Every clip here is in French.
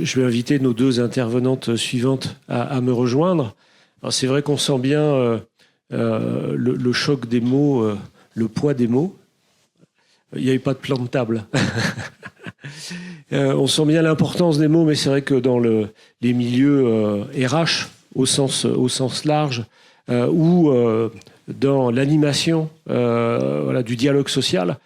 Je vais inviter nos deux intervenantes suivantes à me rejoindre. Alors c'est vrai qu'on sent bien le choc des mots, le poids des mots. Il n'y avait pas de plan de table. On sent bien l'importance des mots, mais c'est vrai que dans les milieux RH, au sens large, ou dans l'animation du dialogue social,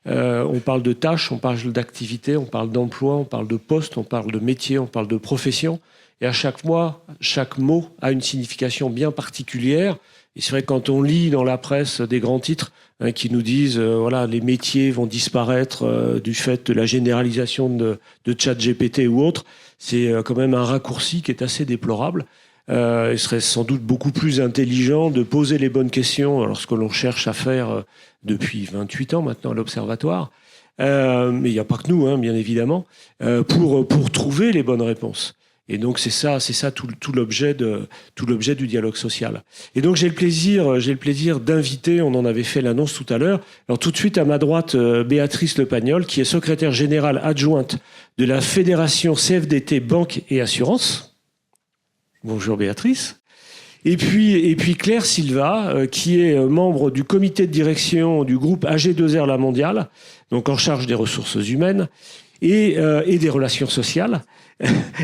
on parle de tâches, on parle d'activités, on parle d'emploi, on parle de poste, on parle de métier, on parle de profession. Et à chaque mois, chaque mot a une signification bien particulière. Et c'est vrai que quand on lit dans la presse des grands titres qui nous disent les métiers vont disparaître du fait de la généralisation de ChatGPT ou autre, c'est quand même un raccourci qui est assez déplorable. Il serait sans doute beaucoup plus intelligent de poser les bonnes questions lorsque l'on cherche à faire depuis 28 ans maintenant à l'Observatoire. Mais il n'y a pas que nous, bien évidemment, pour trouver les bonnes réponses. Et donc c'est ça tout l'objet du dialogue social. Et donc j'ai le plaisir d'inviter, on en avait fait l'annonce tout à l'heure, alors tout de suite à ma droite Béatrice Le Pagnol, qui est secrétaire générale adjointe de la Fédération CFDT Banque et Assurance. Bonjour Béatrice. Et puis Claire Silva, qui est membre du comité de direction du groupe AG2R La Mondiale, donc en charge des ressources humaines et des relations sociales,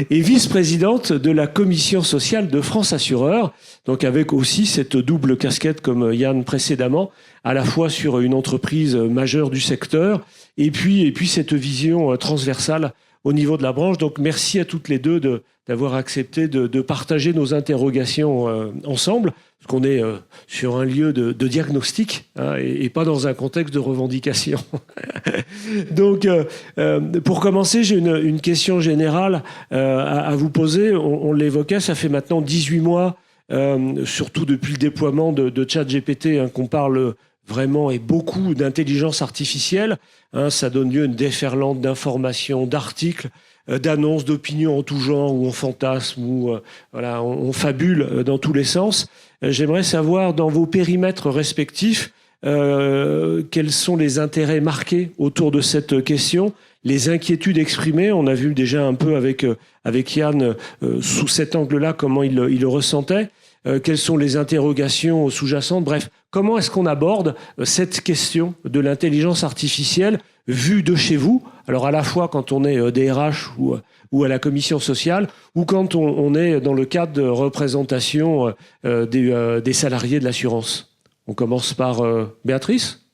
et vice-présidente de la commission sociale de France Assureur, donc avec aussi cette double casquette comme Yann précédemment, à la fois sur une entreprise majeure du secteur et puis cette vision transversale au niveau de la branche. Donc merci à toutes les deux d'avoir accepté de partager nos interrogations ensemble, parce qu'on est sur un lieu de diagnostic et pas dans un contexte de revendication. Donc, pour commencer, j'ai une question générale à vous poser. On l'évoquait, ça fait maintenant 18 mois, surtout depuis le déploiement de ChatGPT, qu'on parle vraiment et beaucoup d'intelligence artificielle. Ça donne lieu à une déferlante d'informations, d'articles, d'annonces, d'opinions en tout genre, où on fantasme, où on fabule dans tous les sens. J'aimerais savoir, dans vos périmètres respectifs, quels sont les intérêts marqués autour de cette question, les inquiétudes exprimées. On a vu déjà un peu avec Yann, sous cet angle-là, comment il le ressentait. Quelles sont les interrogations sous-jacentes? Bref, comment est-ce qu'on aborde cette question de l'intelligence artificielle vue de chez vous? Alors à la fois quand on est DRH ou à la commission sociale, ou quand on est dans le cadre de représentation des salariés de l'assurance. On commence par Béatrice.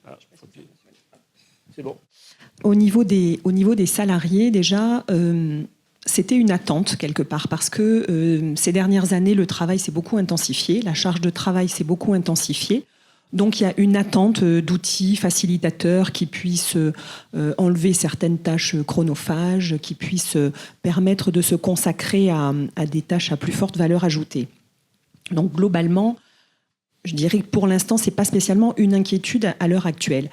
Alors, c'est bon. Au niveau des salariés, déjà, c'était une attente quelque part, parce que ces dernières années, le travail s'est beaucoup intensifié, la charge de travail s'est beaucoup intensifiée. Donc il y a une attente d'outils facilitateurs qui puissent enlever certaines tâches chronophages, qui puissent permettre de se consacrer à des tâches à plus forte valeur ajoutée. Donc globalement, je dirais que pour l'instant, ce n'est pas spécialement une inquiétude à l'heure actuelle.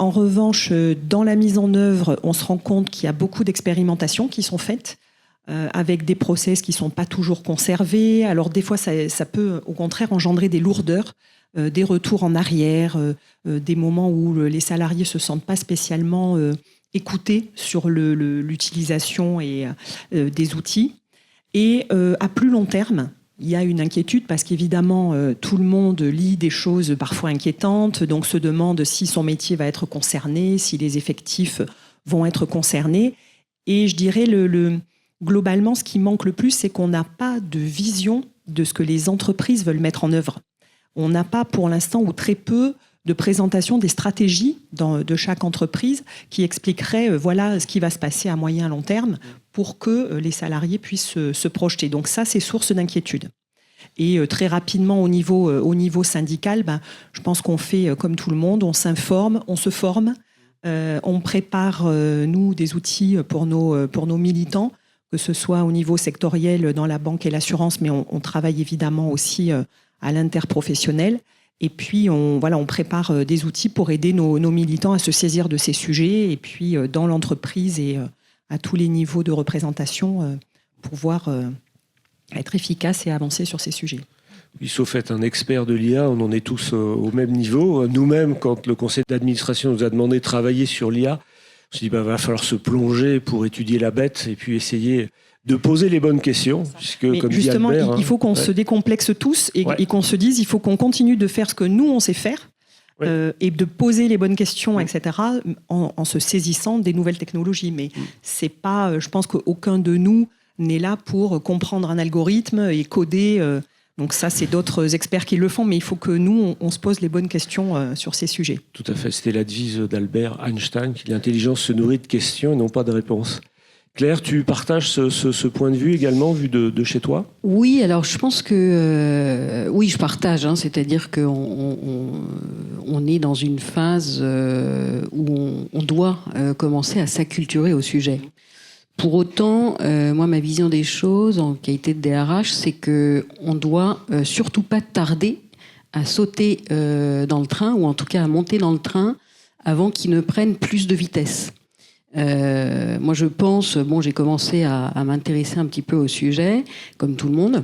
En revanche, dans la mise en œuvre, on se rend compte qu'il y a beaucoup d'expérimentations qui sont faites avec des process qui ne sont pas toujours conservés. Alors des fois, ça peut au contraire engendrer des lourdeurs, des retours en arrière, des moments où les salariés ne se sentent pas spécialement écoutés sur l'utilisation des outils. Et à plus long terme, il y a une inquiétude parce qu'évidemment, tout le monde lit des choses parfois inquiétantes, donc se demande si son métier va être concerné, si les effectifs vont être concernés. Et je dirais, globalement, ce qui manque le plus, c'est qu'on n'a pas de vision de ce que les entreprises veulent mettre en œuvre. On n'a pas pour l'instant, ou très peu, de présentation des stratégies de chaque entreprise qui expliqueraient voilà ce qui va se passer à moyen et long terme pour que les salariés puissent se projeter. Donc ça, c'est source d'inquiétude. Et très rapidement, au niveau syndical, je pense qu'on fait comme tout le monde, on s'informe, on se forme, on prépare, nous, des outils pour nos militants, que ce soit au niveau sectoriel dans la banque et l'assurance, mais on travaille évidemment aussi à l'interprofessionnel. Et puis, on prépare des outils pour aider nos militants à se saisir de ces sujets. Et puis, dans l'entreprise et à tous les niveaux de représentation, pouvoir être efficace et avancer sur ces sujets. Sauf être un expert de l'IA, on en est tous au même niveau. Nous-mêmes, quand le conseil d'administration nous a demandé de travailler sur l'IA, On se dit, va falloir se plonger pour étudier la bête et puis essayer de poser les bonnes questions. Puisque, mais comme justement, dit Albert, il faut qu'on se décomplexe tous et qu'on se dise, il faut qu'on continue de faire ce que nous, on sait faire. Et de poser les bonnes questions, etc., en se saisissant des nouvelles technologies. Mais c'est pas, je pense qu'aucun de nous n'est là pour comprendre un algorithme et coder. Donc ça, c'est d'autres experts qui le font, mais il faut que nous, on se pose les bonnes questions sur ces sujets. Tout à fait. C'était la devise d'Albert Einstein, que l'intelligence se nourrit de questions et non pas de réponses. Claire, tu partages ce point de vue également, vu de chez toi ? Oui, alors je pense que... oui, je partage. C'est-à-dire qu'on on est dans une phase où on doit commencer à s'acculturer au sujet. Pour autant, moi, ma vision des choses en qualité de DRH, c'est qu'on doit surtout pas tarder à sauter dans le train, ou en tout cas à monter dans le train, avant qu'il ne prenne plus de vitesse. Moi, je pense, j'ai commencé à m'intéresser un petit peu au sujet, comme tout le monde,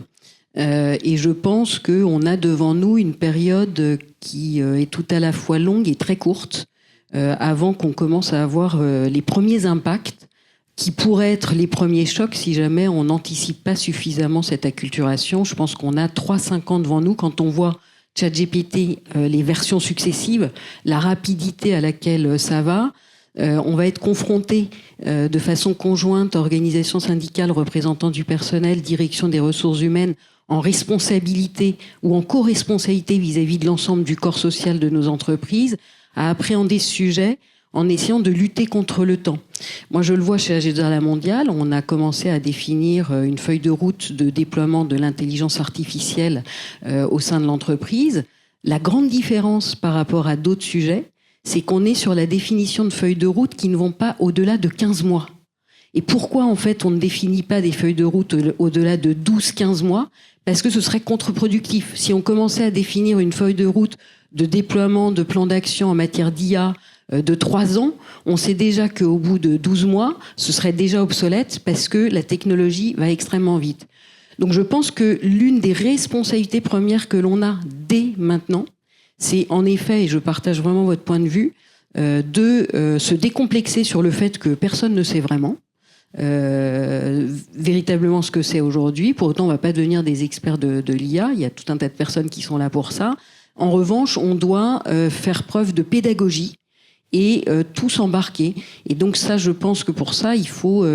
et je pense qu'on a devant nous une période qui est tout à la fois longue et très courte, avant qu'on commence à avoir les premiers impacts qui pourraient être les premiers chocs si jamais on n'anticipe pas suffisamment cette acculturation. Je pense qu'on a 3-5 ans devant nous quand on voit ChatGPT, les versions successives, la rapidité à laquelle ça va. On va être confronté de façon conjointe, organisations syndicales, représentants du personnel, direction des ressources humaines, en responsabilité ou en co-responsabilité vis-à-vis de l'ensemble du corps social de nos entreprises, à appréhender ce sujet en essayant de lutter contre le temps. Moi, je le vois chez AG2R Mondial, on a commencé à définir une feuille de route de déploiement de l'intelligence artificielle au sein de l'entreprise. La grande différence par rapport à d'autres sujets, c'est qu'on est sur la définition de feuilles de route qui ne vont pas au-delà de 15 mois. Et pourquoi, en fait, on ne définit pas des feuilles de route au-delà de 12-15 mois ? Parce que ce serait contre-productif. Si on commençait à définir une feuille de route de déploiement de plan d'action en matière d'IA de 3 ans, on sait déjà qu'au bout de 12 mois, ce serait déjà obsolète parce que la technologie va extrêmement vite. Donc je pense que l'une des responsabilités premières que l'on a dès maintenant, c'est en effet, et je partage vraiment votre point de vue, de se décomplexer sur le fait que personne ne sait vraiment véritablement ce que c'est aujourd'hui. Pour autant, on ne va pas devenir des experts de l'IA. Il y a tout un tas de personnes qui sont là pour ça. En revanche, on doit faire preuve de pédagogie et tous embarquer. Et donc ça, je pense que pour ça, il faut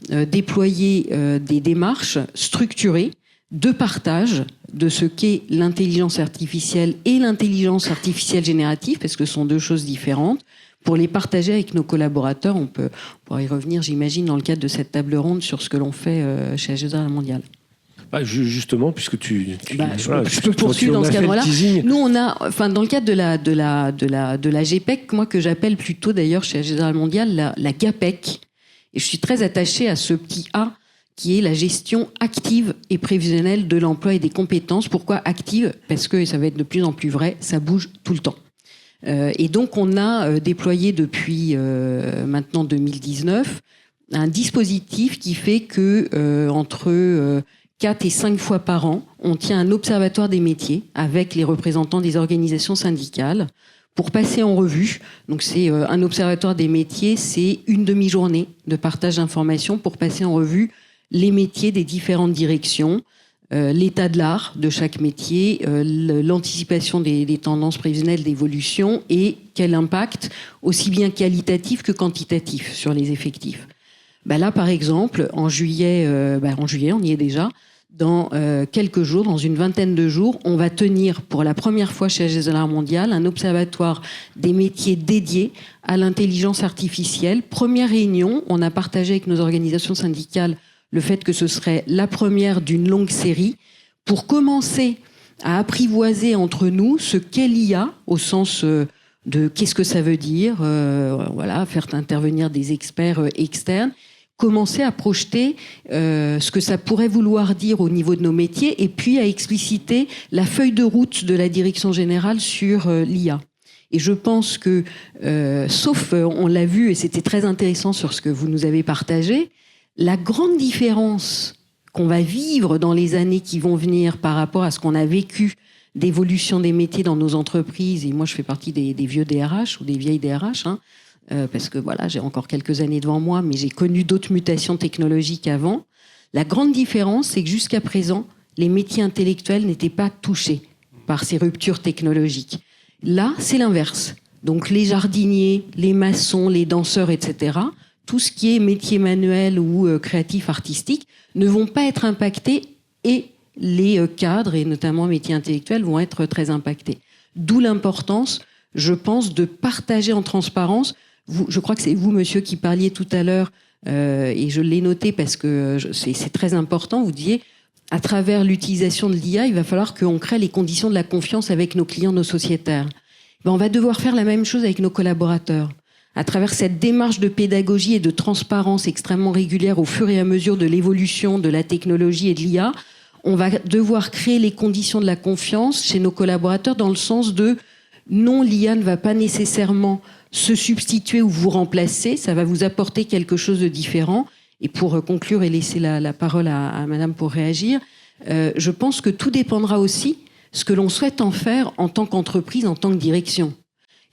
déployer des démarches structurées de partage de ce qu'est l'intelligence artificielle et l'intelligence artificielle générative, parce que ce sont deux choses différentes, pour les partager avec nos collaborateurs. On pourra y revenir, j'imagine, dans le cadre de cette table ronde sur ce que l'on fait chez AG2R Mondial. Justement, puisque je peux poursuivre dans ce cadre-là. Nous, on a, dans le cadre de la GPEC, moi que j'appelle plutôt d'ailleurs chez AG2R Mondial la GAPEC, et je suis très attachée à ce petit A qui est la gestion active et prévisionnelle de l'emploi et des compétences. Pourquoi active ? Parce que, et ça va être de plus en plus vrai, ça bouge tout le temps. Et donc, on a déployé depuis maintenant 2019 un dispositif qui fait que entre 4 et 5 fois par an, on tient un observatoire des métiers avec les représentants des organisations syndicales pour passer en revue. Donc c'est un observatoire des métiers, c'est une demi-journée de partage d'informations pour passer en revue les métiers des différentes directions, l'état de l'art de chaque métier, l'anticipation des tendances prévisionnelles d'évolution et quel impact, aussi bien qualitatif que quantitatif, sur les effectifs. Là, par exemple, en juillet, on y est déjà, dans quelques jours, dans une vingtaine de jours, on va tenir pour la première fois chez AG2R Mondial un observatoire des métiers dédiés à l'intelligence artificielle. Première réunion, on a partagé avec nos organisations syndicales le fait que ce serait la première d'une longue série pour commencer à apprivoiser entre nous ce qu'est l'IA au sens de qu'est-ce que ça veut dire, faire intervenir des experts externes, commencer à projeter ce que ça pourrait vouloir dire au niveau de nos métiers et puis à expliciter la feuille de route de la direction générale sur l'IA. Et je pense que, sauf, on l'a vu et c'était très intéressant sur ce que vous nous avez partagé, la grande différence qu'on va vivre dans les années qui vont venir par rapport à ce qu'on a vécu d'évolution des métiers dans nos entreprises, et moi je fais partie des vieux DRH ou des vieilles DRH, parce que voilà, j'ai encore quelques années devant moi, mais j'ai connu d'autres mutations technologiques avant. La grande différence, c'est que jusqu'à présent, les métiers intellectuels n'étaient pas touchés par ces ruptures technologiques. Là, c'est l'inverse. Donc les jardiniers, les maçons, les danseurs, etc., tout ce qui est métier manuel ou créatif, artistique, ne vont pas être impactés et les cadres, et notamment métiers intellectuels, vont être très impactés. D'où l'importance, je pense, de partager en transparence. Je crois que c'est vous, monsieur, qui parliez tout à l'heure, et je l'ai noté parce que c'est très important, vous disiez, à travers l'utilisation de l'IA, il va falloir qu'on crée les conditions de la confiance avec nos clients, nos sociétaires. On va devoir faire la même chose avec nos collaborateurs. À travers cette démarche de pédagogie et de transparence extrêmement régulière au fur et à mesure de l'évolution de la technologie et de l'IA, on va devoir créer les conditions de la confiance chez nos collaborateurs dans le sens de non, l'IA ne va pas nécessairement se substituer ou vous remplacer, ça va vous apporter quelque chose de différent. Et pour conclure et laisser la parole à madame pour réagir, je pense que tout dépendra aussi ce que l'on souhaite en faire en tant qu'entreprise, en tant que direction.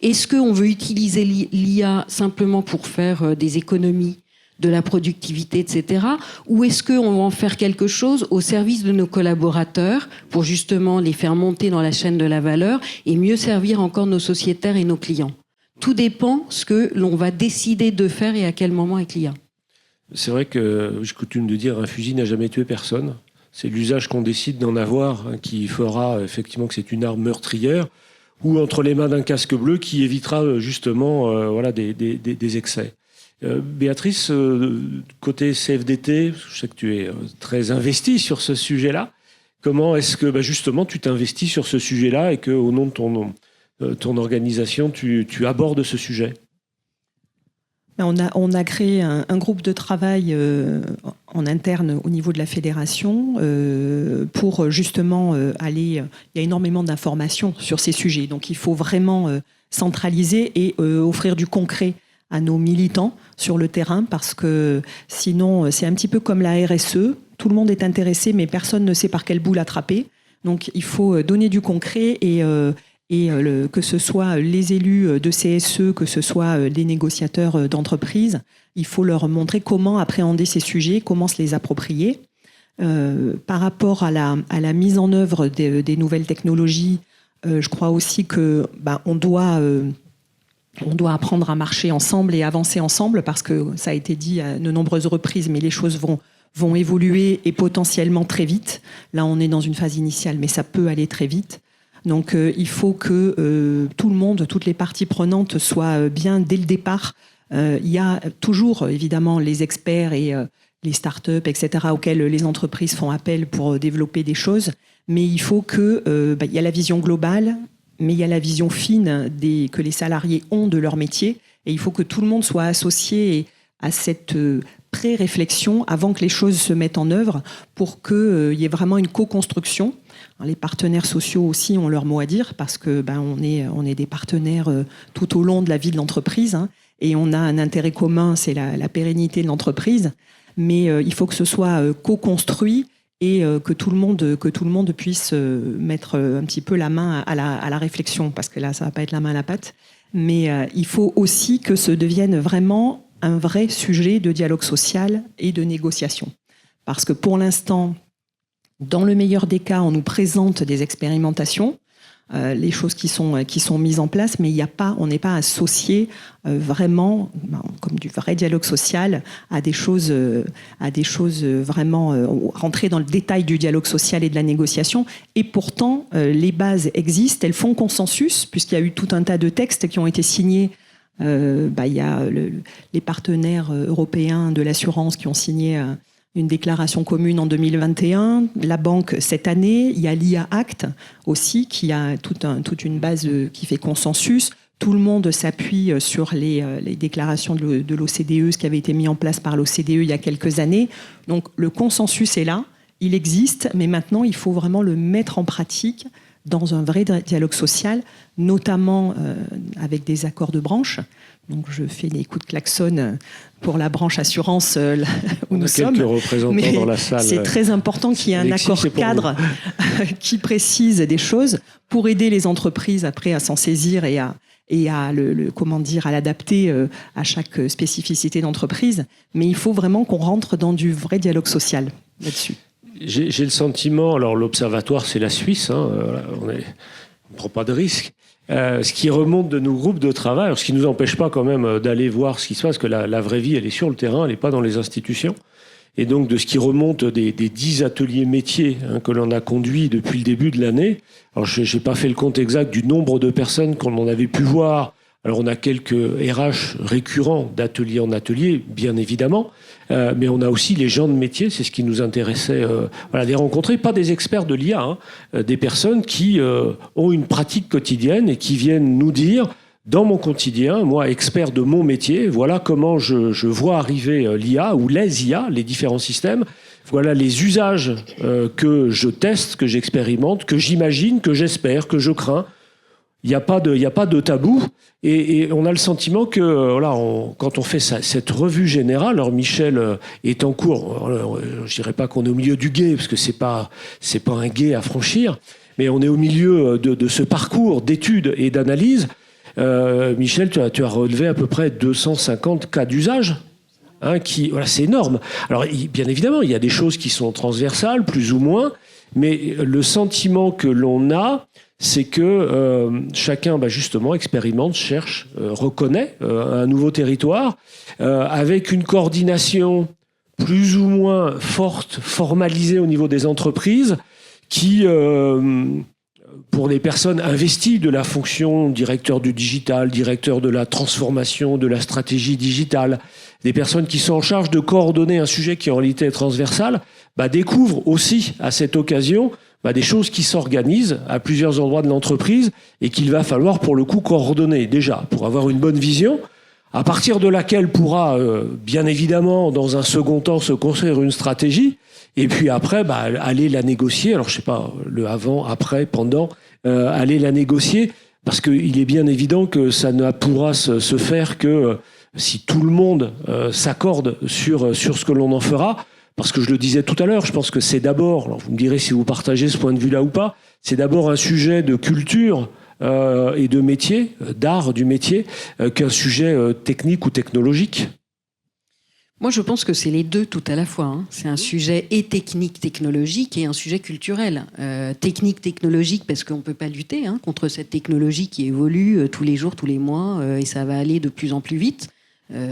Est-ce qu'on veut utiliser l'IA simplement pour faire des économies, de la productivité, etc. Ou est-ce qu'on va en faire quelque chose au service de nos collaborateurs pour justement les faire monter dans la chaîne de la valeur et mieux servir encore nos sociétaires et nos clients? Tout dépend ce que l'on va décider de faire et à quel moment avec l'IA. C'est vrai que j'ai coutume de dire un fusil n'a jamais tué personne. C'est l'usage qu'on décide d'en avoir qui fera effectivement que c'est une arme meurtrière ou entre les mains d'un casque bleu qui évitera justement des excès. Béatrice, côté CFDT, je sais que tu es très investie sur ce sujet-là. Comment est-ce que justement tu t'investis sur ce sujet-là et qu'au nom de ton organisation, tu abordes ce sujet ? On a créé un groupe de travail en interne au niveau de la fédération pour justement aller... Il y a énormément d'informations sur ces sujets, donc il faut vraiment centraliser et offrir du concret à nos militants sur le terrain, parce que sinon c'est un petit peu comme la RSE, tout le monde est intéressé mais personne ne sait par quel bout l'attraper. Donc il faut donner du concret et que ce soit les élus de CSE, que ce soit les négociateurs d'entreprise, il faut leur montrer comment appréhender ces sujets, comment se les approprier. Par rapport à la mise en œuvre des nouvelles technologies, je crois aussi que on doit apprendre à marcher ensemble et avancer ensemble, parce que ça a été dit à de nombreuses reprises, mais les choses vont évoluer et potentiellement très vite. Là, on est dans une phase initiale, mais ça peut aller très vite. Donc il faut que tout le monde, toutes les parties prenantes soient bien dès le départ. Il y a toujours évidemment les experts et les startups, etc., auxquels les entreprises font appel pour développer des choses, mais il faut que il y a la vision globale, mais il y a la vision fine que les salariés ont de leur métier, et il faut que tout le monde soit associé à cette pré-réflexion avant que les choses se mettent en œuvre, pour qu'il y ait vraiment une co-construction. Les partenaires sociaux aussi ont leur mot à dire, parce que on est des partenaires tout au long de la vie de l'entreprise, et on a un intérêt commun, c'est la pérennité de l'entreprise. Mais il faut que ce soit co-construit et que tout le monde puisse mettre un petit peu la main à la réflexion, parce que là, ça va pas être la main à la pâte. Mais il faut aussi que ce devienne vraiment un vrai sujet de dialogue social et de négociation. Parce que pour l'instant, dans le meilleur des cas, on nous présente des expérimentations, les choses qui sont mises en place, mais on n'est pas associé vraiment, comme du vrai dialogue social, à des choses vraiment rentrer dans le détail du dialogue social et de la négociation. Et pourtant, les bases existent, elles font consensus, puisqu'il y a eu tout un tas de textes qui ont été signés. Il y a les partenaires européens de l'assurance qui ont signé une déclaration commune en 2021, la banque cette année, il y a l'IA Act aussi qui a toute une base qui fait consensus. Tout le monde s'appuie sur les déclarations de l'OCDE, ce qui avait été mis en place par l'OCDE il y a quelques années. Donc le consensus est là, il existe, mais maintenant il faut vraiment le mettre en pratique dans un vrai dialogue social, notamment avec des accords de branche. Donc je fais des coups de klaxon pour la branche assurance où nous sommes. Quelques représentants dans la salle. C'est très important qu'il y ait un accord cadre qui précise des choses pour aider les entreprises après à s'en saisir et et à à l'adapter à chaque spécificité d'entreprise. Mais il faut vraiment qu'on rentre dans du vrai dialogue social là-dessus. J'ai le sentiment, alors l'observatoire c'est la Suisse, hein, on ne prend pas de risque. Ce qui remonte de nos groupes de travail, alors ce qui ne nous empêche pas quand même d'aller voir ce qui se passe, parce que la vraie vie elle est sur le terrain, elle n'est pas dans les institutions. Et donc de ce qui remonte des 10 ateliers métiers que l'on a conduits depuis le début de l'année. Alors je n'ai pas fait le compte exact du nombre de personnes qu'on en avait pu voir. Alors on a quelques RH récurrents d'atelier en atelier, bien évidemment, mais on a aussi les gens de métier, c'est ce qui nous intéressait, les rencontrer, pas des experts de l'IA, des personnes qui ont une pratique quotidienne et qui viennent nous dire, dans mon quotidien, moi, expert de mon métier, voilà comment je vois arriver l'IA ou les IA, les différents systèmes. Voilà les usages que je teste, que j'expérimente, que j'imagine, que j'espère, que je crains. Il n'y a pas de tabou. Et on a le sentiment que quand on fait cette revue générale, alors Michel est en cours. Je dirais pas qu'on est au milieu du gué, parce que c'est pas un gué à franchir, mais on est au milieu de ce parcours d'études et d'analyses. Michel, tu as relevé à peu près 250 cas d'usage, c'est énorme. Alors, bien évidemment, il y a des choses qui sont transversales, plus ou moins, mais le sentiment que l'on a, c'est que chacun, justement, expérimente, cherche, reconnaît un nouveau territoire, avec une coordination plus ou moins forte, formalisée au niveau des entreprises, qui... pour les personnes investies de la fonction directeur du digital, directeur de la transformation, de la stratégie digitale, des personnes qui sont en charge de coordonner un sujet qui en réalité est transversal, découvrent aussi à cette occasion des choses qui s'organisent à plusieurs endroits de l'entreprise et qu'il va falloir pour le coup coordonner déjà pour avoir une bonne vision, à partir de laquelle pourra bien évidemment dans un second temps se construire une stratégie. Et puis après, aller la négocier. Alors, je sais pas, le avant, après, pendant, aller la négocier. Parce qu'il est bien évident que ça ne pourra se faire que si tout le monde s'accorde sur ce que l'on en fera. Parce que je le disais tout à l'heure, je pense que c'est d'abord, alors vous me direz si vous partagez ce point de vue-là ou pas, c'est d'abord un sujet de culture et de métier, d'art du métier, qu'un sujet technique ou technologique. Moi, je pense que c'est les deux tout à la fois. C'est un sujet et technique, technologique et un sujet culturel. Technique, technologique, parce qu'on ne peut pas lutter contre cette technologie qui évolue tous les jours, tous les mois, et ça va aller de plus en plus vite.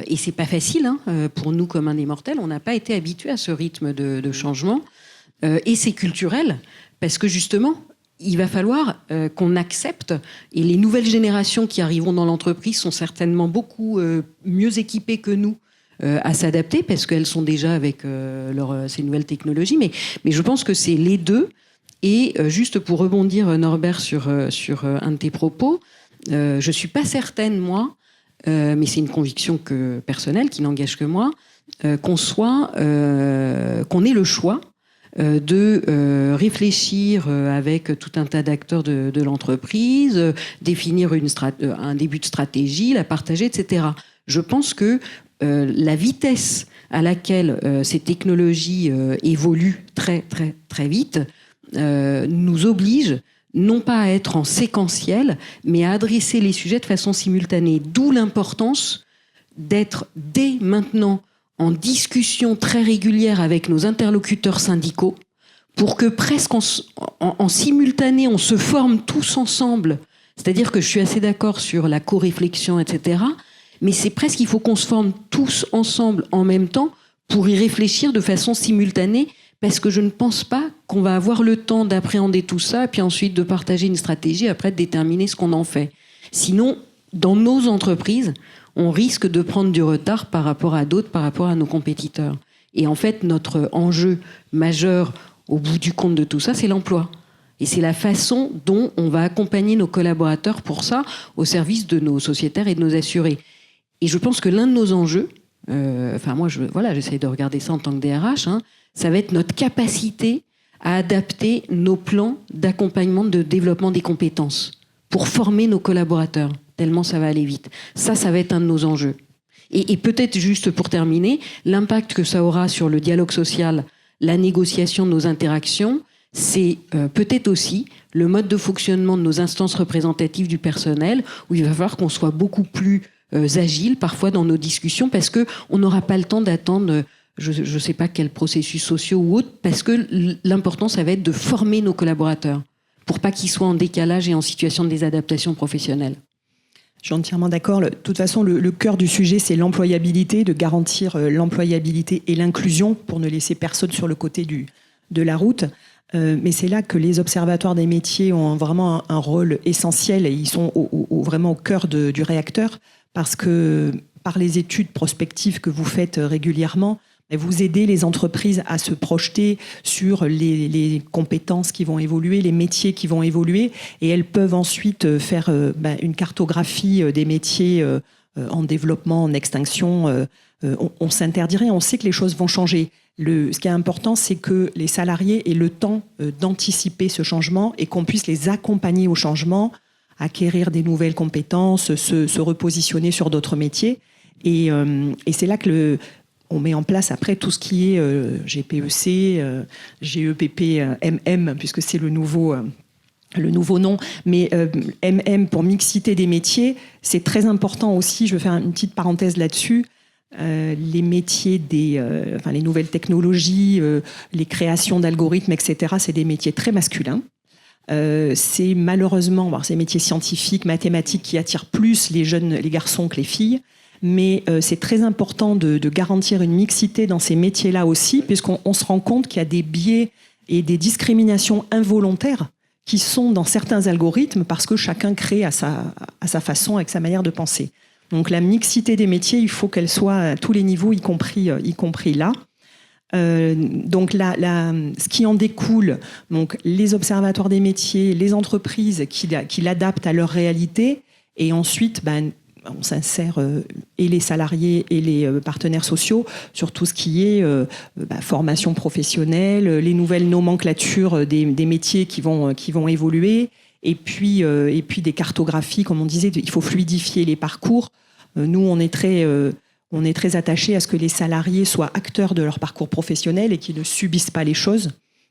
Et c'est pas facile pour nous, communs des mortels. On n'a pas été habitués à ce rythme de changement. Et c'est culturel, parce que justement, il va falloir qu'on accepte, et les nouvelles générations qui arriveront dans l'entreprise sont certainement beaucoup mieux équipées que nous à s'adapter, parce qu'elles sont déjà avec ces nouvelles technologies. Mais je pense que c'est les deux. Et juste pour rebondir, Norbert, sur un de tes propos, je suis pas certaine, moi, mais c'est une conviction personnelle qui n'engage que moi, qu'on ait le choix de réfléchir avec tout un tas d'acteurs de l'entreprise, définir un début de stratégie, la partager, etc. Je pense que la vitesse à laquelle ces technologies évoluent très, très, très vite nous oblige non pas à être en séquentiel, mais à adresser les sujets de façon simultanée. D'où l'importance d'être dès maintenant en discussion très régulière avec nos interlocuteurs syndicaux pour que presque en simultané, on se forme tous ensemble. C'est-à-dire que je suis assez d'accord sur la co-réflexion, etc., mais c'est presque, il faut qu'on se forme tous ensemble en même temps pour y réfléchir de façon simultanée, parce que je ne pense pas qu'on va avoir le temps d'appréhender tout ça, puis ensuite de partager une stratégie, après de déterminer ce qu'on en fait. Sinon, dans nos entreprises, on risque de prendre du retard par rapport à d'autres, par rapport à nos compétiteurs. Et en fait, notre enjeu majeur, au bout du compte de tout ça, c'est l'emploi. Et c'est la façon dont on va accompagner nos collaborateurs pour ça, au service de nos sociétaires et de nos assurés. Et je pense que l'un de nos enjeux, moi, j'essaye de regarder ça en tant que DRH, ça va être notre capacité à adapter nos plans d'accompagnement, de développement des compétences pour former nos collaborateurs, tellement ça va aller vite. Ça va être un de nos enjeux. Et peut-être juste pour terminer, l'impact que ça aura sur le dialogue social, la négociation de nos interactions, c'est peut-être aussi le mode de fonctionnement de nos instances représentatives du personnel, où il va falloir qu'on soit beaucoup plus agile parfois dans nos discussions, parce qu'on n'aura pas le temps d'attendre je ne sais pas quels processus sociaux ou autres, parce que l'important, ça va être de former nos collaborateurs pour pas qu'ils soient en décalage et en situation de désadaptation professionnelle. Je suis entièrement d'accord. De toute façon, le cœur du sujet, c'est l'employabilité, de garantir l'employabilité et l'inclusion pour ne laisser personne sur le côté de la route. Mais c'est là que les observatoires des métiers ont vraiment un rôle essentiel et ils sont vraiment au cœur du réacteur, parce que par les études prospectives que vous faites régulièrement, vous aidez les entreprises à se projeter sur les compétences qui vont évoluer, les métiers qui vont évoluer, et elles peuvent ensuite faire une cartographie des métiers en développement, en extinction. On s'interdit rien, on sait que les choses vont changer. Ce qui est important, c'est que les salariés aient le temps d'anticiper ce changement et qu'on puisse les accompagner au changement, acquérir des nouvelles compétences, se repositionner sur d'autres métiers. Et c'est là que on met en place après tout ce qui est GPEC, GEPP, MM, puisque c'est le nouveau nom. Mais MM pour mixité des métiers, c'est très important aussi. Je vais faire une petite parenthèse là-dessus. Les métiers les nouvelles technologies, les créations d'algorithmes, etc., c'est des métiers très masculins. C'est malheureusement ces métiers scientifiques, mathématiques qui attirent plus les garçons que les filles. Mais c'est très important de garantir une mixité dans ces métiers-là aussi, puisqu'on se rend compte qu'il y a des biais et des discriminations involontaires qui sont dans certains algorithmes parce que chacun crée à sa façon, avec sa manière de penser. Donc la mixité des métiers, il faut qu'elle soit à tous les niveaux, y compris là. Donc ce qui en découle, donc les observatoires des métiers, les entreprises qui l'adaptent à leur réalité, et ensuite on s'insère et les salariés et les partenaires sociaux sur tout ce qui est formation professionnelle, les nouvelles nomenclatures des métiers qui vont évoluer, et puis des cartographies, comme on disait, il faut fluidifier les parcours. Nous, on est très attachés à ce que les salariés soient acteurs de leur parcours professionnel et qu'ils ne subissent pas les choses.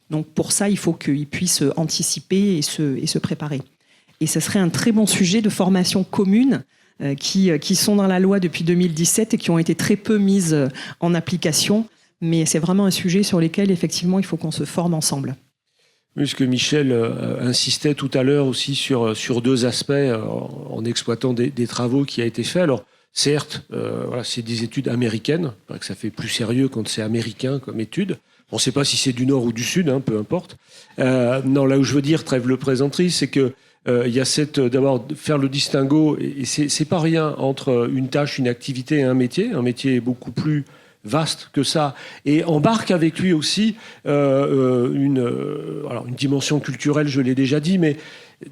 Donc pour ça, il faut qu'ils puissent anticiper et se préparer. Et ce serait un très bon sujet de formation commune qui sont dans la loi depuis 2017 et qui ont été très peu mises en application. Mais c'est vraiment un sujet sur lequel, effectivement, il faut qu'on se forme ensemble. Puisque Michel insistait tout à l'heure aussi sur deux aspects en exploitant des travaux qui a été faits. Alors, certes, c'est des études américaines, que ça fait plus sérieux quand c'est américain comme étude. On ne sait pas si c'est du nord ou du sud, peu importe. Non, là où je veux dire, trêve le présentrice, c'est que il y a d'abord faire le distinguo, et c'est pas rien entre une tâche, une activité et un métier. Un métier est beaucoup plus vaste que ça, et embarque avec lui aussi une dimension culturelle, je l'ai déjà dit, mais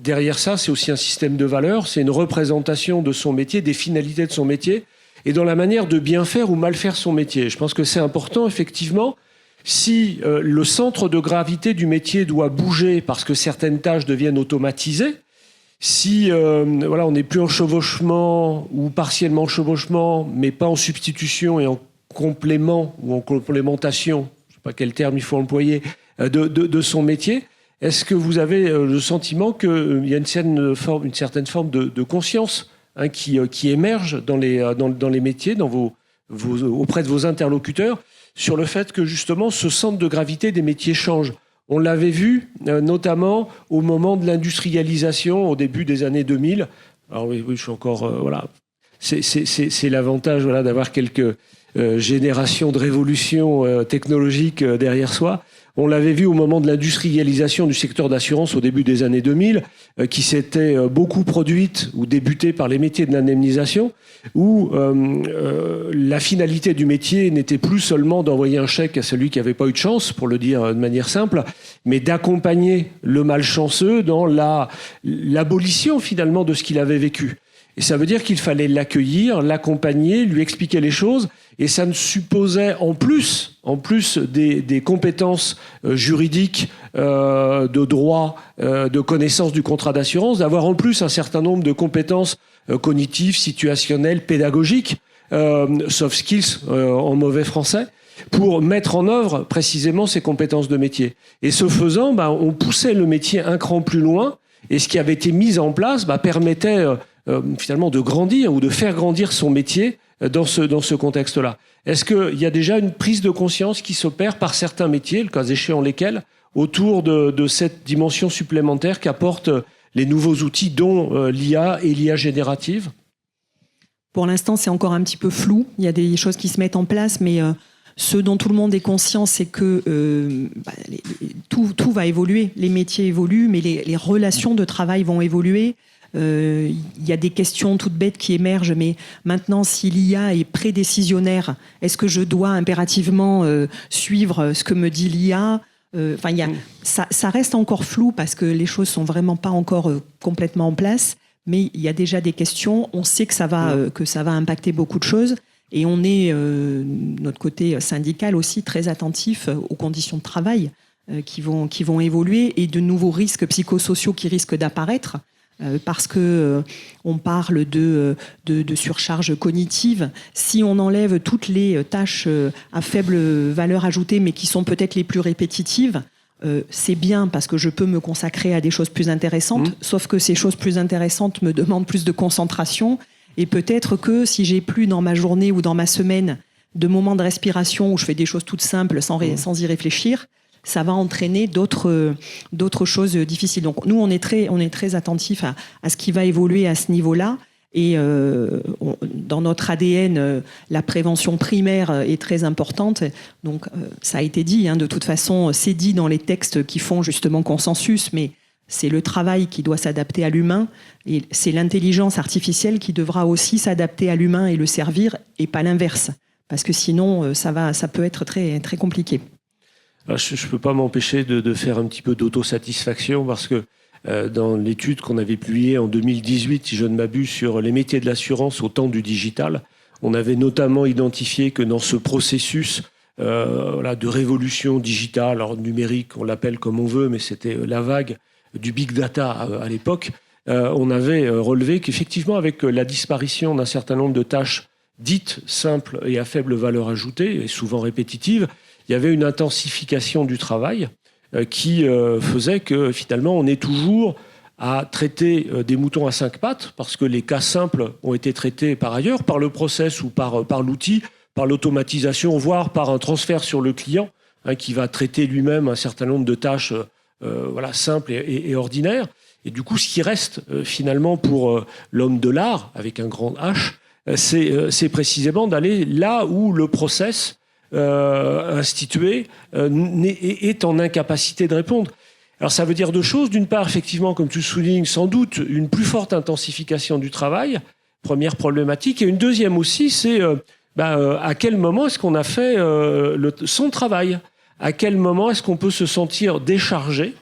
derrière ça, c'est aussi un système de valeurs, c'est une représentation de son métier, des finalités de son métier, et dans la manière de bien faire ou mal faire son métier. Je pense que c'est important, effectivement. Si le centre de gravité du métier doit bouger parce que certaines tâches deviennent automatisées, si on n'est plus en chevauchement ou partiellement en chevauchement, mais pas en substitution et en complément ou en complémentation, je ne sais pas quel terme il faut employer, de son métier, est-ce que vous avez le sentiment qu'il y a une certaine forme de conscience qui émerge dans les métiers, auprès de vos interlocuteurs, sur le fait que justement ce centre de gravité des métiers change? On l'avait vu notamment au moment de l'industrialisation au début des années 2000. Alors oui, je suis encore... C'est l'avantage d'avoir quelques générations de révolution technologique derrière soi. On l'avait vu au moment de l'industrialisation du secteur d'assurance au début des années 2000, qui s'était beaucoup produite ou débutée par les métiers de l'indemnisation, où la finalité du métier n'était plus seulement d'envoyer un chèque à celui qui n'avait pas eu de chance, pour le dire de manière simple, mais d'accompagner le malchanceux dans l'abolition finalement de ce qu'il avait vécu. Et ça veut dire qu'il fallait l'accueillir, l'accompagner, lui expliquer les choses, et ça ne supposait en plus des compétences juridiques, de droit, de connaissance du contrat d'assurance, d'avoir en plus un certain nombre de compétences cognitives, situationnelles, pédagogiques, soft skills en mauvais français. pour mettre en œuvre précisément ces compétences de métier. Et ce faisant, on poussait le métier un cran plus loin, et ce qui avait été mis en place permettait finalement de grandir ou de faire grandir son métier dans ce contexte-là. Est-ce qu'il y a déjà une prise de conscience qui s'opère par certains métiers, le cas échéant lesquels, autour de cette dimension supplémentaire qu'apportent les nouveaux outils, dont l'IA et l'IA générative ? Pour l'instant, c'est encore un petit peu flou. Il y a des choses qui se mettent en place, mais ce dont tout le monde est conscient, c'est que tout va évoluer. Les métiers évoluent, mais les relations de travail vont évoluer. Il y a des questions toutes bêtes qui émergent, mais maintenant, si l'IA est prédécisionnaire, est-ce que je dois impérativement suivre ce que me dit l'IA ? Ça reste encore flou parce que les choses sont vraiment pas encore complètement en place, mais il y a déjà des questions. On sait que ça va impacter beaucoup de choses, et on est, notre côté syndical aussi, très attentif aux conditions de travail qui vont évoluer, et de nouveaux risques psychosociaux qui risquent d'apparaître. Parce que on parle de surcharge cognitive. Si on enlève toutes les tâches à faible valeur ajoutée, mais qui sont peut-être les plus répétitives, c'est bien parce que je peux me consacrer à des choses plus intéressantes, sauf que ces choses plus intéressantes me demandent plus de concentration, et peut-être que si j'ai plus dans ma journée ou dans ma semaine de moments de respiration où je fais des choses toutes simples sans y réfléchir, ça va entraîner d'autres choses difficiles. Donc nous, on est très attentifs à ce qui va évoluer à ce niveau-là. Et dans notre ADN, la prévention primaire est très importante. Donc ça a été dit, de toute façon, c'est dit dans les textes qui font justement consensus, mais c'est le travail qui doit s'adapter à l'humain, et c'est l'intelligence artificielle qui devra aussi s'adapter à l'humain et le servir, et pas l'inverse. Parce que sinon, ça peut être très, très compliqué. Je ne peux pas m'empêcher de faire un petit peu d'autosatisfaction, parce que dans l'étude qu'on avait publiée en 2018, si je ne m'abuse, sur les métiers de l'assurance au temps du digital, on avait notamment identifié que dans ce processus de révolution digitale, alors numérique, on l'appelle comme on veut, mais c'était la vague du big data à l'époque, on avait relevé qu'effectivement, avec la disparition d'un certain nombre de tâches dites simples et à faible valeur ajoutée, et souvent répétitives, il y avait une intensification du travail qui faisait que finalement on est toujours à traiter des moutons à 5 pattes, parce que les cas simples ont été traités par ailleurs, par le process ou par l'outil, par l'automatisation, voire par un transfert sur le client, qui va traiter lui-même un certain nombre de tâches simples et ordinaires. Et du coup, ce qui reste finalement pour l'homme de l'art, avec un grand H, c'est précisément d'aller là où le process institué est en incapacité de répondre. Alors ça veut dire deux choses. D'une part, effectivement, comme tu le soulignes, sans doute une plus forte intensification du travail, première problématique. Et une deuxième aussi, c'est à quel moment est-ce qu'on a fait son travail ? À quel moment est-ce qu'on peut se sentir déchargé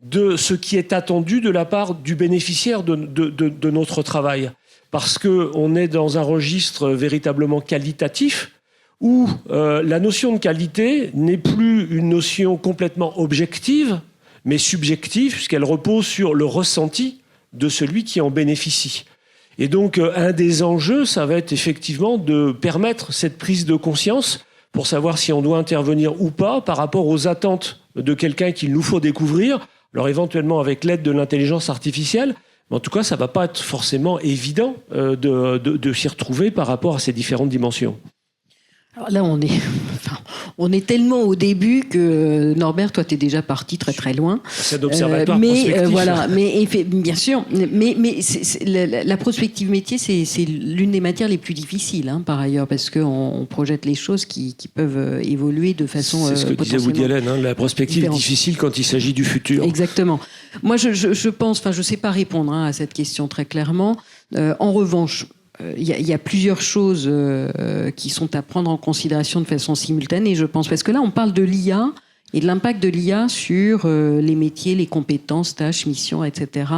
de ce qui est attendu de la part du bénéficiaire de notre travail ? Parce qu'on est dans un registre véritablement qualitatif, où la notion de qualité n'est plus une notion complètement objective, mais subjective, puisqu'elle repose sur le ressenti de celui qui en bénéficie. Et donc, un des enjeux, ça va être effectivement de permettre cette prise de conscience pour savoir si on doit intervenir ou pas par rapport aux attentes de quelqu'un qu'il nous faut découvrir, alors éventuellement avec l'aide de l'intelligence artificielle, mais en tout cas, ça ne va pas être forcément évident de s'y retrouver par rapport à ces différentes dimensions. Alors là, on est tellement au début que, Norbert, toi, tu es déjà parti très très loin. C'est d'observatoire prospectif. Bien sûr. Mais la prospective métier, c'est l'une des matières les plus difficiles, par ailleurs, parce qu'on projette les choses qui peuvent évoluer de façon c'est ce que disait Woody Allen, la prospective différente. Est difficile quand il s'agit du futur. Exactement. Moi, je pense, je ne sais pas répondre à cette question très clairement. En revanche, il y a plusieurs choses qui sont à prendre en considération de façon simultanée, je pense. Parce que là, on parle de l'IA et de l'impact de l'IA sur les métiers, les compétences, tâches, missions, etc.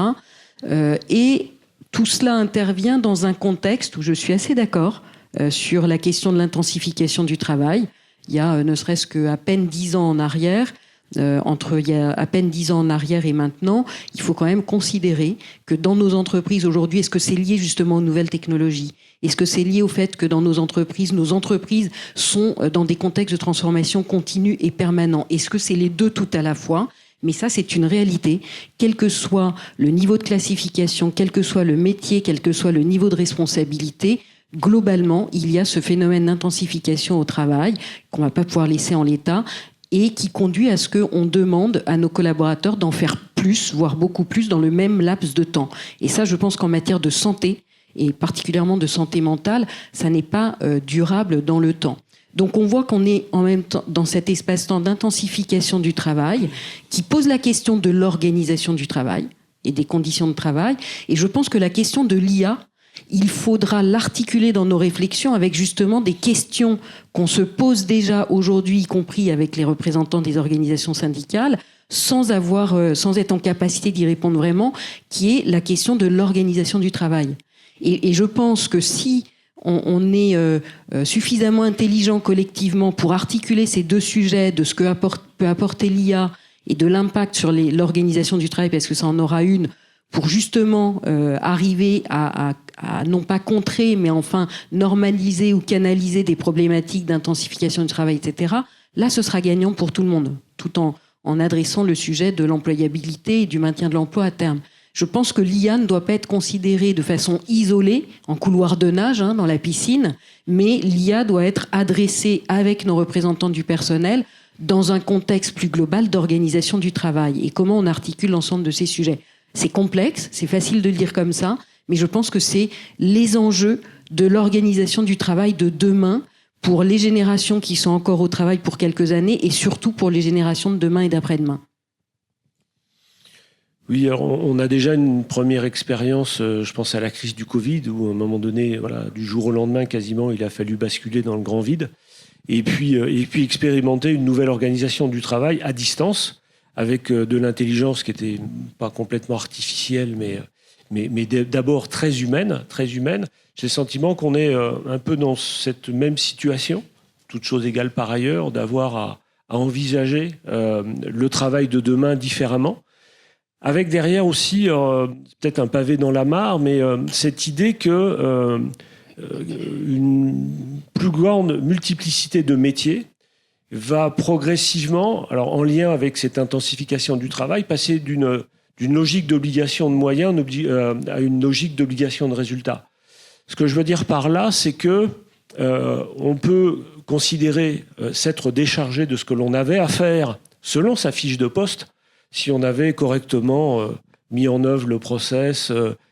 Et tout cela intervient dans un contexte où je suis assez d'accord sur la question de l'intensification du travail. Il y a ne serait-ce qu'à peine 10 ans en arrière, entre il y a à peine 10 ans en arrière et maintenant, il faut quand même considérer que dans nos entreprises aujourd'hui, est-ce que c'est lié justement aux nouvelles technologies ? Est-ce que c'est lié au fait que dans nos entreprises sont dans des contextes de transformation continue et permanent ? Est-ce que c'est les deux tout à la fois ? Mais ça, c'est une réalité. Quel que soit le niveau de classification, quel que soit le métier, quel que soit le niveau de responsabilité, globalement, il y a ce phénomène d'intensification au travail qu'on ne va pas pouvoir laisser en l'état et qui conduit à ce qu'on demande à nos collaborateurs d'en faire plus, voire beaucoup plus, dans le même laps de temps. Et ça, je pense qu'en matière de santé, et particulièrement de santé mentale, ça n'est pas durable dans le temps. Donc on voit qu'on est en même temps dans cet espace-temps d'intensification du travail qui pose la question de l'organisation du travail et des conditions de travail. Et je pense que la question de l'IA, il faudra l'articuler dans nos réflexions avec justement des questions qu'on se pose déjà aujourd'hui, y compris avec les représentants des organisations syndicales, sans être en capacité d'y répondre vraiment, qui est la question de l'organisation du travail. Et je pense que si on est suffisamment intelligent collectivement pour articuler ces deux sujets de ce que peut apporter l'IA et de l'impact sur l'organisation du travail, parce que ça en aura une, pour justement arriver à non pas contrer, mais enfin normaliser ou canaliser des problématiques d'intensification du travail, etc., là, ce sera gagnant pour tout le monde, tout en adressant le sujet de l'employabilité et du maintien de l'emploi à terme. Je pense que l'IA ne doit pas être considérée de façon isolée, en couloir de nage, dans la piscine, mais l'IA doit être adressée avec nos représentants du personnel dans un contexte plus global d'organisation du travail. Et comment on articule l'ensemble de ces sujets ? C'est complexe, c'est facile de le dire comme ça, mais je pense que c'est les enjeux de l'organisation du travail de demain pour les générations qui sont encore au travail pour quelques années et surtout pour les générations de demain et d'après-demain. Oui, alors on a déjà une première expérience, je pense à la crise du Covid, où à un moment donné, voilà, du jour au lendemain, quasiment, il a fallu basculer dans le grand vide, et puis expérimenter une nouvelle organisation du travail à distance, avec de l'intelligence qui était pas complètement artificielle, mais d'abord très humaine. J'ai le sentiment qu'on est un peu dans cette même situation, toute chose égale par ailleurs, d'avoir à envisager le travail de demain différemment. Avec derrière aussi, peut-être un pavé dans la mare, mais cette idée que une plus grande multiplicité de métiers va progressivement, alors en lien avec cette intensification du travail, passer d'une logique d'obligation de moyens à une logique d'obligation de résultats. Ce que je veux dire par là, c'est que on peut considérer s'être déchargé de ce que l'on avait à faire selon sa fiche de poste, si on avait correctement mis en œuvre le process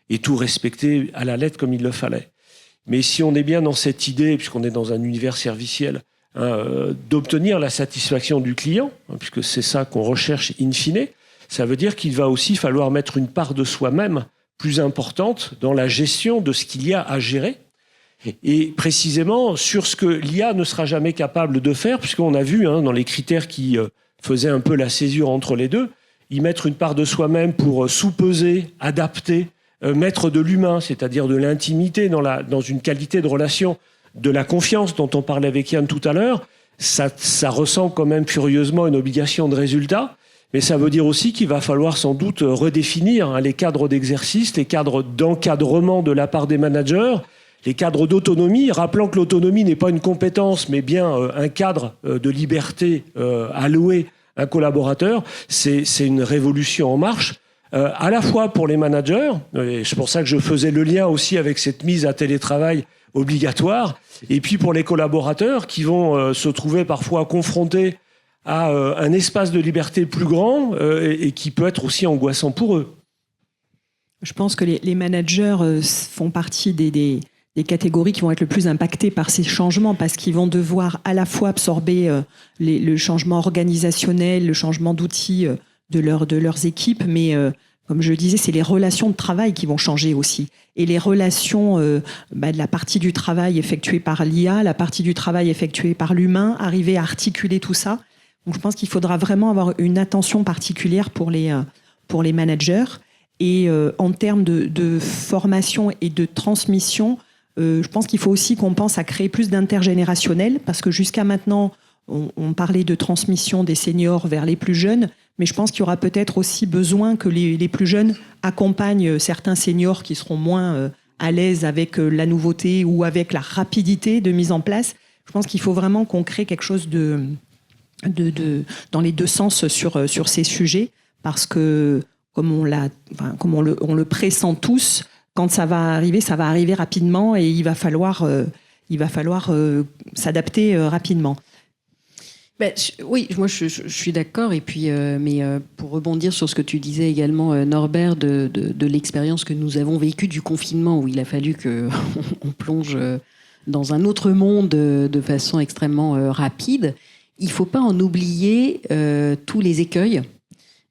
et tout respecté à la lettre comme il le fallait. Mais si on est bien dans cette idée, puisqu'on est dans un univers serviciel, d'obtenir la satisfaction du client, puisque c'est ça qu'on recherche in fine, ça veut dire qu'il va aussi falloir mettre une part de soi-même plus importante dans la gestion de ce qu'il y a à gérer. Et précisément sur ce que l'IA ne sera jamais capable de faire, puisqu'on a vu dans les critères qui faisaient un peu la césure entre les deux, y mettre une part de soi-même pour sous-peser, adapter, mettre de l'humain, c'est-à-dire de l'intimité dans une qualité de relation, de la confiance dont on parlait avec Yann tout à l'heure, ça ressemble quand même furieusement à une obligation de résultat, mais ça veut dire aussi qu'il va falloir sans doute redéfinir les cadres d'exercice, les cadres d'encadrement de la part des managers, les cadres d'autonomie, rappelant que l'autonomie n'est pas une compétence, mais bien un cadre de liberté alloué à un collaborateur. C'est une révolution en marche, à la fois pour les managers, et c'est pour ça que je faisais le lien aussi avec cette mise à télétravail obligatoire, et puis pour les collaborateurs qui vont se trouver parfois confrontés à un espace de liberté plus grand et qui peut être aussi angoissant pour eux. Je pense que les managers font partie des catégories qui vont être le plus impactées par ces changements parce qu'ils vont devoir à la fois absorber le changement organisationnel, le changement d'outils de leurs équipes, mais comme je le disais, c'est les relations de travail qui vont changer aussi. Et les relations de la partie du travail effectuée par l'IA, la partie du travail effectuée par l'humain, arriver à articuler tout ça. Donc je pense qu'il faudra vraiment avoir une attention particulière pour les managers. Et en termes de formation et de transmission, je pense qu'il faut aussi qu'on pense à créer plus d'intergénérationnel, parce que jusqu'à maintenant, on parlait de transmission des seniors vers les plus jeunes, mais je pense qu'il y aura peut-être aussi besoin que les plus jeunes accompagnent certains seniors qui seront moins à l'aise avec la nouveauté ou avec la rapidité de mise en place. Je pense qu'il faut vraiment qu'on crée quelque chose dans les deux sens sur ces sujets, parce que comme on le pressent tous, quand ça va arriver rapidement et il va falloir s'adapter rapidement. Oui, moi je suis d'accord. Et puis, mais pour rebondir sur ce que tu disais également, Norbert, de l'expérience que nous avons vécue du confinement, où il a fallu qu'on plonge dans un autre monde de façon extrêmement rapide, il ne faut pas en oublier tous les écueils